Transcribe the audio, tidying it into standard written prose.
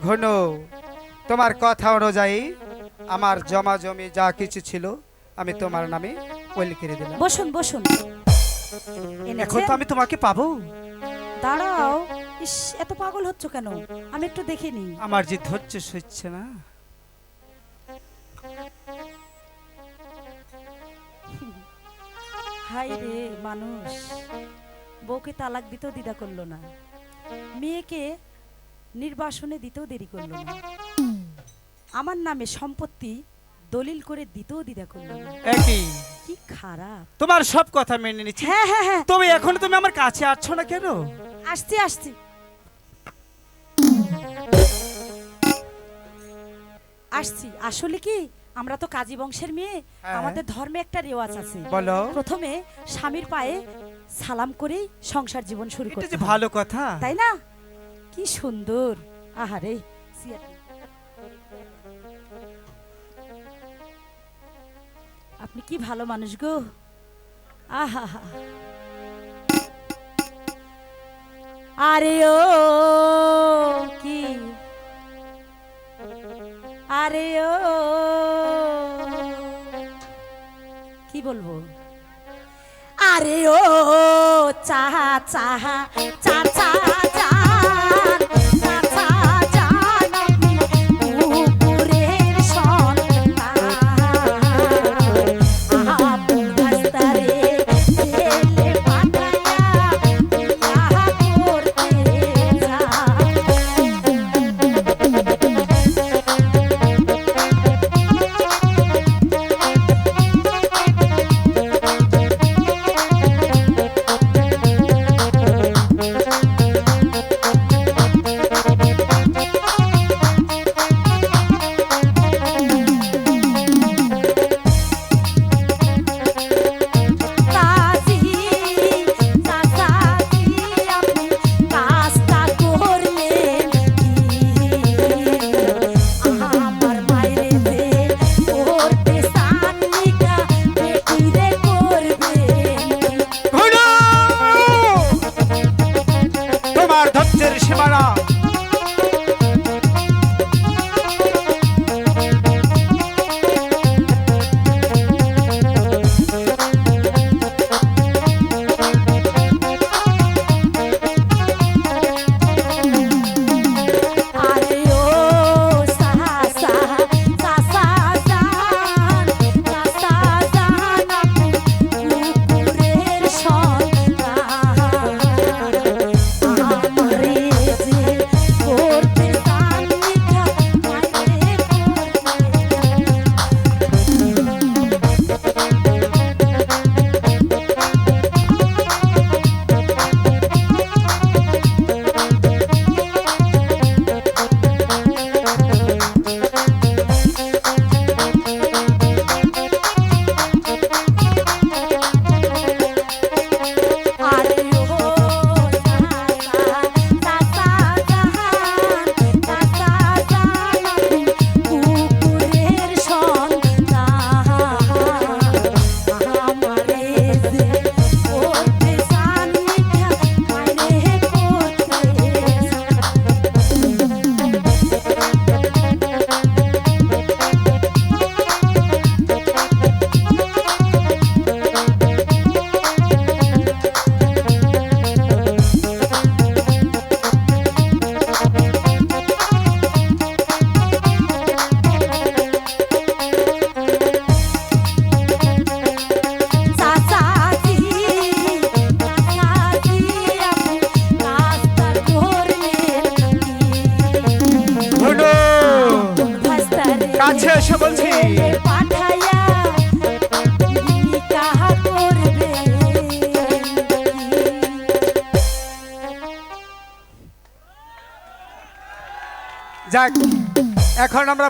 ঘনু, তোমার কথা অনুযায়ী আমার জমা জমি যা কিছু ছিল আমি তোমার নামে ওই লিখে দিলাম। বসুন বসুন। এখন তো আমি তোমাকে পাবো। দাঁড়াও। ইস, এত পাগল হচ্ছ কেন? আমি একটু দেখে নি। আমার যে ধৈর্য সইছে না। হাই রে মানুষ, বউকে তালাক দিতেও দ্বিধা করলো না, মেয়েকে নির্বাসনে দিতেও দেরি করলো না, আমার নামে সম্পত্তি দলিল করে দিতেও দ্বিধা করলো না। একই কি খারাপ। তোমার সব কথা মেনে নিচ্ছি। হ্যাঁ হ্যাঁ হ্যাঁ, তবে এখন তুমি আমার কাছে আসছো না কেন? আসছি আসছি। আসছি আসলে কি, আমরা তো কাজী বংশের মেয়ে, হ্যাঁ। আমাদের ধর্মে একটা রেওয়াজ আছে। বলো। প্রথমে স্বামীর পায়ে সালাম করেই সংসার জীবন শুরু এটা করতে যে হয়। ভালো কথা। তাই না? কি সুন্দর। আহারে, আপনি কি ভালো মানুষ গো। আহা, আরে ও কি, আরে ও কি বলবো, আরে ও চাহা চাহা চা চা জান, চা চা জান, উপরের সন্তান, আপন ভাস্তারে ছেলে পাঠায়া বিবাহ করতে যায়। তোমার ধৈর্যের সীমানা। কাছে এসে বলছি। পাঠাইয়া নিকাহ করবে। যাক, এখন আমরা